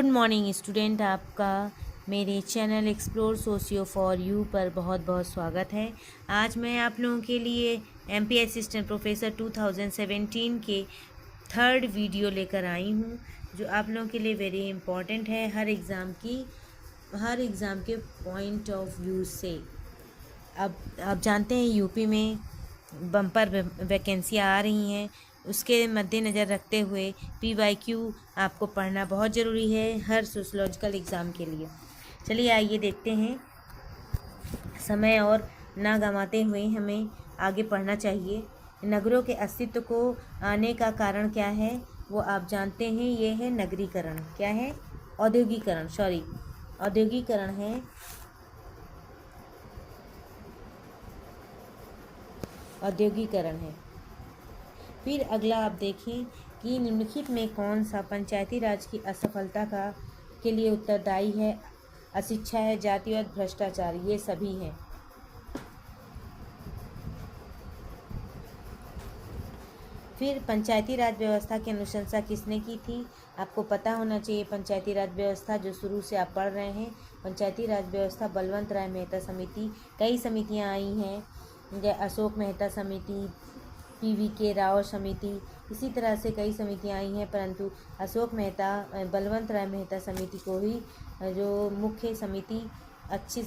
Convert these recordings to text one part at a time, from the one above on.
Good morning student, आपका मेरे channel explore socio for you पर बहुत बहुत स्वागत है। आज मैं आप लोगों के लिए एमपी असिस्टेंट प्रोफेसर 2017 के थर्ड वीडियो लेकर आई हूँ, जो आप लोगों के लिए वेरी इम्पॉर्टेंट है हर एग्ज़ाम के पॉइंट ऑफ व्यू से। अब आप जानते हैं यूपी में बम्पर वैकेंसियाँ आ रही हैं, उसके मद्देनज़र रखते हुए PYQ आपको पढ़ना बहुत ज़रूरी है हर सोशलॉजिकल एग्ज़ाम के लिए। चलिए आइए देखते हैं। समय और ना गंवाते हुए हमें आगे पढ़ना चाहिए। नगरों के अस्तित्व को आने का कारण क्या है, वो आप जानते हैं। ये है नगरीकरण। क्या है? औद्योगिकरण। औद्योगिकरण है। औद्योगिकरण है। फिर अगला आप देखें कि निम्नलिखित में कौन सा पंचायती राज की असफलता के लिए उत्तरदायी है। अशिक्षा है, जातिवाद, भ्रष्टाचार, ये सभी हैं। फिर पंचायती राज व्यवस्था की अनुशंसा किसने की थी? आपको पता होना चाहिए। पंचायती राज व्यवस्था जो शुरू से आप पढ़ रहे हैं, पंचायती राज व्यवस्था बलवंत राय मेहता समिति, कई समितियां आई हैं, जैसे अशोक मेहता समिति, PVK राव समिति, इसी तरह से कई समितियां आई हैं, परंतु बलवंत राय मेहता समिति को ही जो मुख्य समिति अच्छी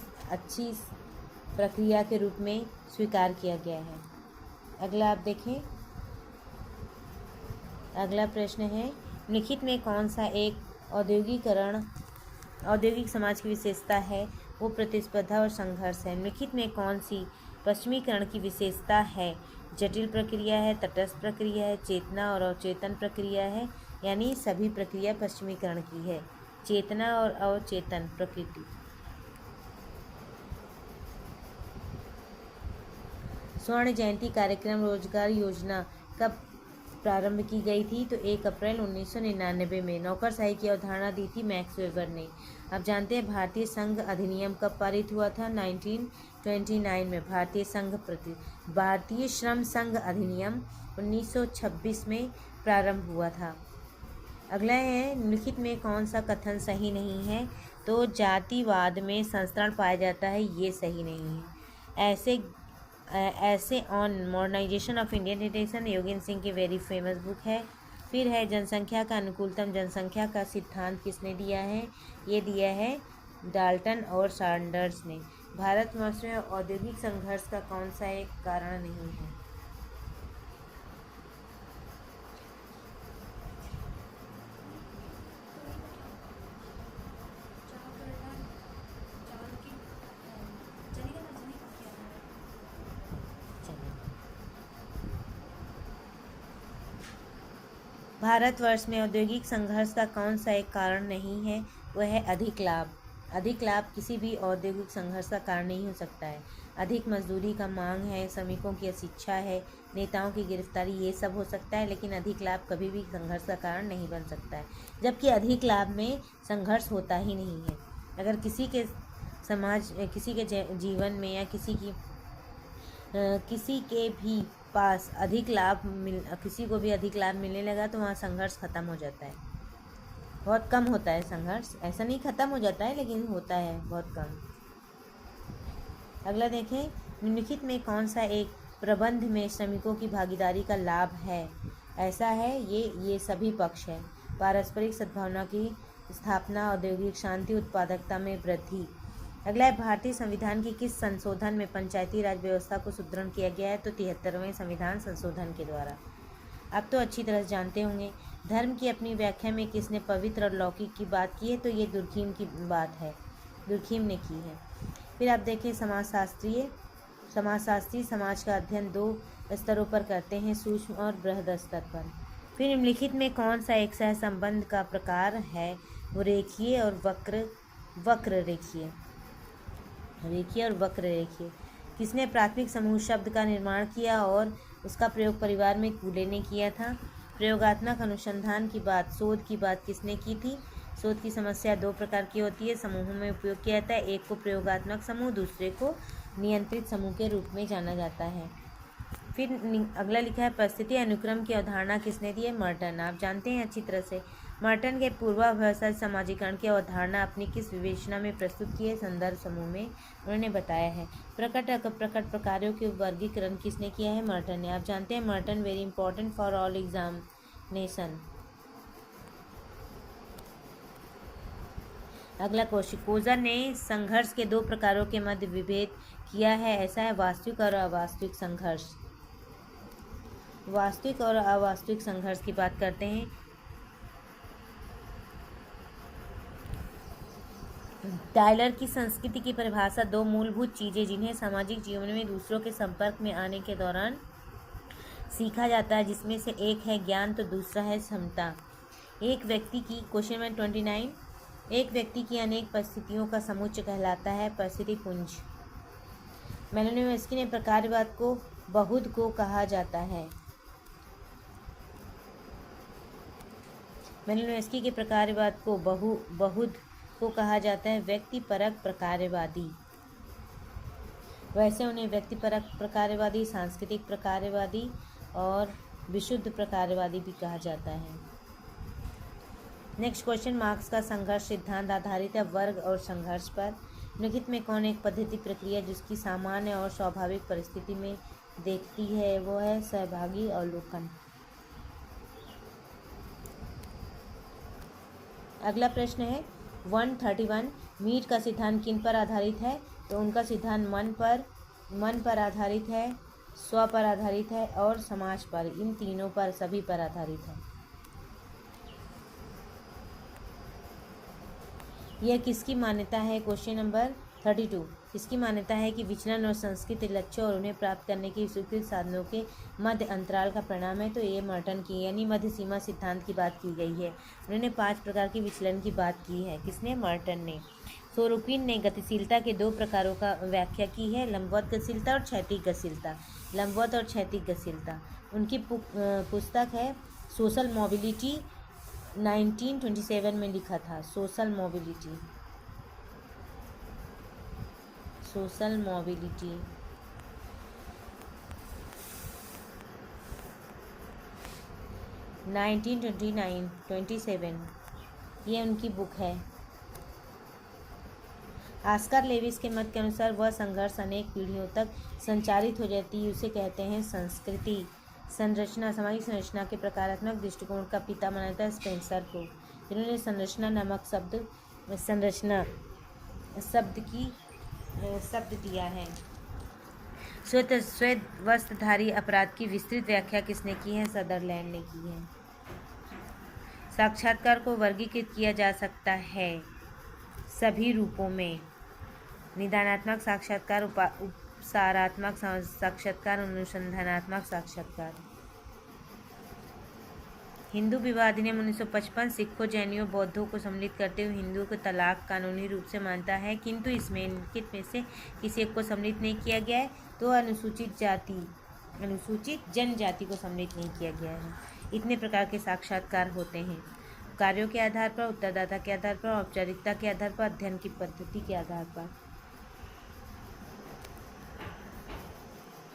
प्रक्रिया के रूप में स्वीकार किया गया है। अगला आप देखें। अगला प्रश्न है, लिखित में कौन सा एक औद्योगिक समाज की विशेषता है? वो प्रतिस्पर्धा और संघर्ष है। लिखित में कौन सी पश्चिमीकरण की विशेषता है? जटिल प्रक्रिया है, तटस्थ प्रक्रिया है, चेतना और अवचेतन प्रक्रिया है। यानी सभी प्रक्रिया पश्चिमीकरण की है, चेतना और अवचेतन प्रकृति। स्वर्ण जयंती कार्यक्रम रोजगार योजना कब प्रारंभ की गई थी? तो 1 अप्रैल 1999 में। नौकरशाही की अवधारणा दी थी मैक्स वेबर ने। आप जानते हैं भारतीय संघ अधिनियम कब पारित हुआ था? 1929 में। भारतीय श्रम संघ अधिनियम 1926 में प्रारंभ हुआ था। अगला है, निम्नलिखित में कौन सा कथन सही नहीं है? तो जातिवाद में संस्करण पाया जाता है, ये सही नहीं है। Essay on modernization of Indian literature Yogendra Singh की वेरी फेमस बुक है। फिर है, जनसंख्या का अनुकूलतम जनसंख्या का सिद्धांत किसने दिया है? ये दिया है डाल्टन और सैंडर्स ने। भारतवर्ष में औद्योगिक संघर्ष का कौन सा एक कारण नहीं है? भारतवर्ष में औद्योगिक संघर्ष का कौन सा एक कारण नहीं है? वह है अधिक लाभ। अधिक लाभ किसी भी औद्योगिक संघर्ष का कारण नहीं हो सकता है। अधिक मजदूरी का मांग है, श्रमिकों की अशिक्षा है, नेताओं की गिरफ्तारी, ये सब हो सकता है, लेकिन अधिक लाभ कभी भी संघर्ष का कारण नहीं बन सकता है, जबकि अधिक लाभ में संघर्ष होता ही नहीं है। अगर किसी के जीवन में या किसी के भी पास किसी को भी अधिक लाभ मिलने लगा तो वहाँ संघर्ष खत्म हो जाता है। बहुत कम होता है संघर्ष, ऐसा नहीं खत्म हो जाता है, लेकिन होता है बहुत कम। अगला देखें, निम्नलिखित में कौन सा एक प्रबंध में श्रमिकों की भागीदारी का लाभ है? ऐसा है, ये सभी पक्ष है। पारस्परिक सद्भावना की स्थापना, औद्योगिक शांति, उत्पादकता में वृद्धि। अगला है, भारतीय संविधान की किस संशोधन में पंचायती राज व्यवस्था को सुदृढ़ किया गया है? तो 73वें संविधान संशोधन के द्वारा। आप तो अच्छी तरह जानते होंगे। धर्म की अपनी व्याख्या में किसने पवित्र और लौकिक की बात की है? तो ये दुर्खीम की बात है, दुर्खीम ने की है। फिर आप देखें, समाजशास्त्री समाज का अध्ययन 2 स्तरों पर करते हैं, सूक्ष्म और बृहद स्तर पर। फिर निम्नलिखित में कौन सा एक सहसंबंध का प्रकार है? वो रेखीय और वक्र रेखीय। किसने प्राथमिक समूह शब्द का निर्माण किया और उसका प्रयोग परिवार में कूले ने किया था? प्रयोगात्मक अनुसंधान की बात, शोध की बात किसने की थी? शोध की समस्या 2 प्रकार की होती है, समूहों में उपयोग किया जाता है। एक को प्रयोगात्मक समूह, दूसरे को नियंत्रित समूह के रूप में जाना जाता है। फिर अगला लिखा है, परिस्थिति अनुक्रम की अवधारणा किसने दी है? मर्टन। आप जानते हैं अच्छी तरह से। मर्टन के पूर्वाभाषा सामाजिकरण की अवधारणा अपनी किस विवेचना में प्रस्तुत की है? संदर्भ समूह में उन्होंने बताया है। प्रकट प्रकारों के वर्गीकरण किसने किया है? मर्टन ने। आप जानते हैं Merton very important for all examination. अगला क्वेश्चन, कोजर ने संघर्ष के दो प्रकारों के मध्य विभेद किया है, ऐसा है वास्तविक और अवास्तविक संघर्ष। वास्तविक और अवास्तविक संघर्ष की बात करते हैं। टायलर की संस्कृति की परिभाषा दो मूलभूत चीजें जिन्हें सामाजिक जीवन में दूसरों के संपर्क में आने के दौरान सीखा जाता है, जिसमें से एक है ज्ञान तो दूसरा है क्षमता। एक व्यक्ति की क्वेश्चन नंबर 29, एक व्यक्ति की अनेक परिस्थितियों का समुच्चय कहलाता है परिस्थिति पुंज। मेलानोव्स्की ने प्रकारवाद को बहुध को कहा जाता है। मेलानोव्स्की के प्रकारवाद को बहुध को कहा जाता है व्यक्तिपरक प्रकारवादी। वैसे उन्हें व्यक्तिपरक प्रकारवादी, सांस्कृतिक प्रकारवादी और विशुद्ध प्रकारवादी भी कहा जाता है। नेक्स्ट क्वेश्चन, मार्क्स का संघर्ष सिद्धांत आधारित है वर्ग और संघर्ष पर। निम्नलिखित में कौन एक पद्धति प्रक्रिया जिसकी सामान्य और स्वाभाविक परिस्थिति में देखती है? वो है सहभागी अवलोकन। अगला प्रश्न है 131, मीट का सिद्धांत किन पर आधारित है? तो उनका सिद्धांत मन पर आधारित है, स्व पर आधारित है और समाज पर, इन तीनों पर, सभी पर आधारित है। यह किसकी मान्यता है? क्वेश्चन नंबर 32, इसकी मान्यता है कि विचलन और संस्कृति लक्ष्यों और उन्हें प्राप्त करने के स्वीकृत साधनों के मध्य अंतराल का परिणाम है। तो ये मर्टन की यानी मध्य सीमा सिद्धांत की बात की गई है। उन्होंने 5 प्रकार के विचलन की बात की है। किसने? मर्टन ने। सोरोकिन ने गतिशीलता के 2 प्रकारों का व्याख्या की है, लंबवत गतिशीलता और क्षैतिज गतिशीलता। लंबवत और क्षैतिज गतिशीलता। उनकी पुस्तक है सोशल मोबिलिटी, 1927 में लिखा था। सोशल मोबिलिटी 1927 ये उनकी बुक है। ऑस्कर लेविस के मत के अनुसार वह संघर्ष अनेक पीढ़ियों तक संचारित हो जाती है, उसे कहते हैं संस्कृति। संरचना, सामाजिक संरचना के प्रकारात्मक दृष्टिकोण का पिता मानता है स्पेंसर को, जिन्होंने संरचना नामक शब्द दिया है। श्वेत वस्त्रधारी अपराध की विस्तृत व्याख्या किसने की है? सदरलैंड ने की है। साक्षात्कार को वर्गीकृत किया जा सकता है सभी रूपों में, निदानात्मक साक्षात्कार, उपसारात्मक साक्षात्कार, अनुसंधानात्मक साक्षात्कार। हिंदू विवाह अधिनियम 1955 सिखों, जैनियों, बौद्धों को सम्मिलित करते हुए हिंदुओं को तलाक कानूनी रूप से मानता है, किंतु इसमें निम्नलिखित में से किसी एक को सम्मिलित नहीं किया गया है। तो अनुसूचित जनजाति को सम्मिलित नहीं किया गया है। इतने प्रकार के साक्षात्कार होते हैं, कार्यों के आधार पर, उत्तरदाता के आधार पर, औपचारिकता के आधार पर, अध्ययन की पद्धति के आधार पर।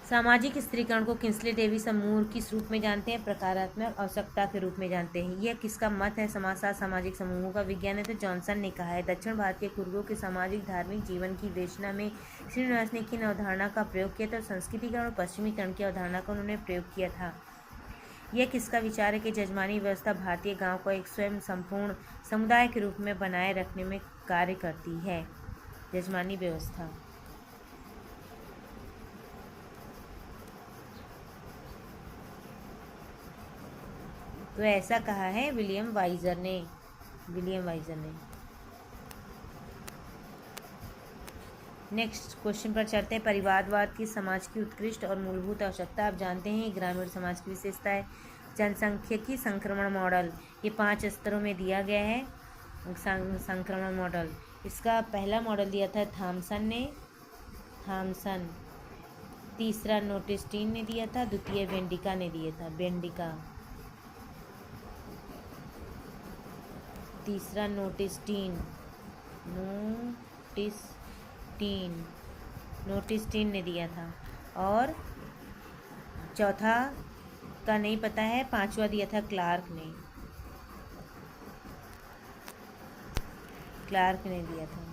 सामाजिक स्त्रीकरण को किंसले डेविस समूह किस रूप में जानते हैं? प्रकारात्मक आवश्यकता के रूप में जानते हैं। यह किसका मत है? समाजशास्त्र सामाजिक समूहों का विज्ञान है, तो जॉनसन ने कहा है। दक्षिण भारत के कुर्गों के सामाजिक धार्मिक जीवन की विवेचना में श्रीनिवास ने किन अवधारणा का प्रयोग किया था? संस्कृतिकरण और पश्चिमीकरण की अवधारणा का उन्होंने प्रयोग किया था। यह किसका विचार है कि जजमानी व्यवस्था भारतीय गाँव को एक स्वयं संपूर्ण समुदाय के रूप में बनाए रखने में कार्य करती है? जजमानी व्यवस्था। तो ऐसा कहा है विलियम वाइजर ने। नेक्स्ट क्वेश्चन पर चलते हैं। परिवारवाद की समाज की उत्कृष्ट और मूलभूत आवश्यकता। आप जानते हैं ग्रामीण समाज की विशेषता है जनसांख्यिकी संक्रमण मॉडल। ये 5 स्तरों में दिया गया है संक्रमण मॉडल। इसका पहला मॉडल दिया था थॉमसन, तीसरा नोटिस्टीन ने दिया था, द्वितीय बेंडिका ने दिया था। तीसरा नोटिस्टीन ने दिया था और चौथा का नहीं पता है, 5वां दिया था क्लार्क ने। क्लार्क ने दिया था।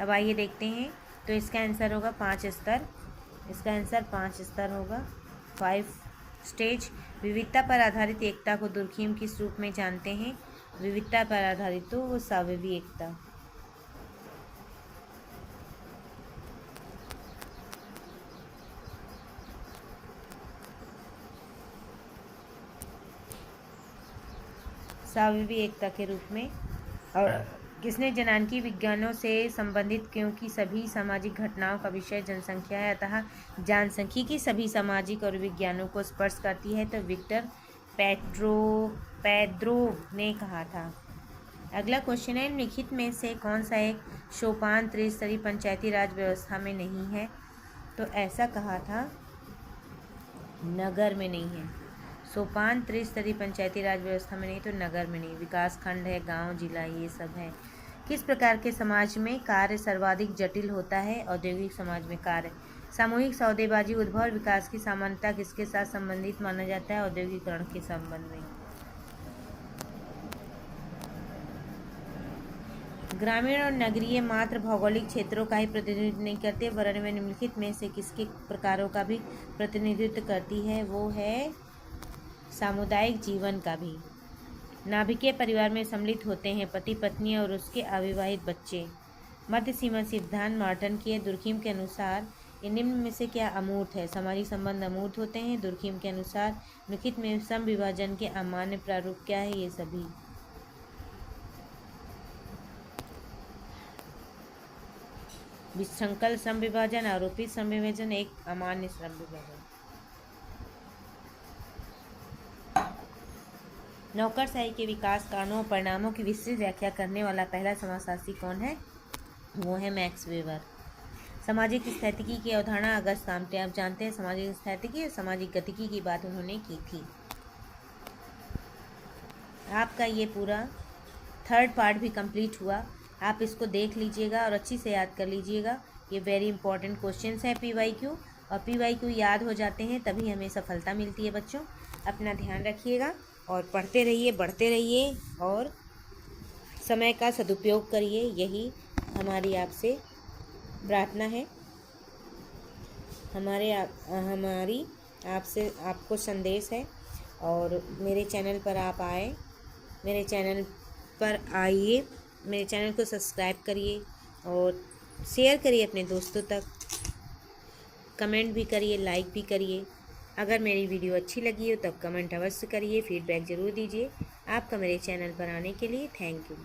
अब आइए देखते हैं, तो इसका आंसर होगा 5 स्तर। इसका आंसर 5 स्तर होगा, 5 स्टेज। विविधता पर आधारित एकता को दुर्खिम किस रूप में जानते हैं? विविधता पर आधारित तो वो सावयवी एकता। सावयवी एकता के रूप में। और किसने जनानकी विज्ञानों से संबंधित क्योंकि सभी सामाजिक घटनाओं का विषय जनसंख्या है, अतः जनसांख्यिकी सभी सामाजिक और विज्ञानों को स्पर्श करती है, तो विक्टर पेद्रोव ने कहा था। अगला क्वेश्चन है, निम्नलिखित में से कौन सा एक सोपान त्रिस्तरीय पंचायती राज व्यवस्था में नहीं है? तो ऐसा कहा था, नगर में नहीं है। सोपान त्रिस्तरीय पंचायती राज व्यवस्था में नहीं, तो नगर में नहीं। विकास खंड है, गांव, जिला, ये सब है। किस प्रकार के समाज में कार्य सर्वाधिक जटिल होता है? औद्योगिक समाज में कार्य। सामूहिक सौदेबाजी, उद्भव और विकास की समानता किसके साथ संबंधित माना जाता है? औद्योगिकरण के संबंध में। ग्रामीण और नगरीय मात्र भौगोलिक क्षेत्रों का ही प्रतिनिधित्व नहीं करते, वरन वे निम्नलिखित में से किसके प्रकारों का भी प्रतिनिधित्व करती है? वो है सामुदायिक जीवन का भी। नाभिकीय परिवार में सम्मिलित होते हैं पति पत्नी और उसके अविवाहित बच्चे। मध्य सीमा सिद्धांत मार्टन की। दुर्खिम के अनुसार इन निम्न में से क्या अमूर्त है? सामाजिक संबंध अमूर्त होते हैं। दुर्खिम के अनुसार निम्नलिखित में सम विभाजन के अमान्य प्रारूप क्या है? ये सभी। विशृंखल सम विभाजन, आरोपित सम विभाजन, एक अमान्य सम विभाजन। नौकरशाही के विकास कारणों और परिणामों की विस्तृत व्याख्या करने वाला पहला समाजशास्त्री कौन है? वो है मैक्स वेबर। सामाजिक स्थैतिकी की अवधारणा अगस्त आमटे। आप जानते हैं सामाजिक स्थैतिकी और सामाजिक गतिकी की बात उन्होंने की थी। आपका ये पूरा 3rd पार्ट भी कंप्लीट हुआ। आप इसको देख लीजिएगा और अच्छी से याद कर लीजिएगा। ये वेरी इंपॉर्टेंट क्वेश्चंस है PYQ, और PYQ याद हो जाते हैं तभी हमें सफलता मिलती है। बच्चों अपना ध्यान रखिएगा और पढ़ते रहिए, बढ़ते रहिए और समय का सदुपयोग करिए। यही हमारी आपसे प्रार्थना है। हमारी आपसे आपको संदेश है। और मेरे चैनल पर आप आए, मेरे चैनल पर आइए, मेरे चैनल को सब्सक्राइब करिए और शेयर करिए अपने दोस्तों तक। कमेंट भी करिए, लाइक भी करिए। अगर मेरी वीडियो अच्छी लगी हो तब कमेंट अवश्य करिए, फीडबैक ज़रूर दीजिए। आपका मेरे चैनल पर आने के लिए थैंक यू।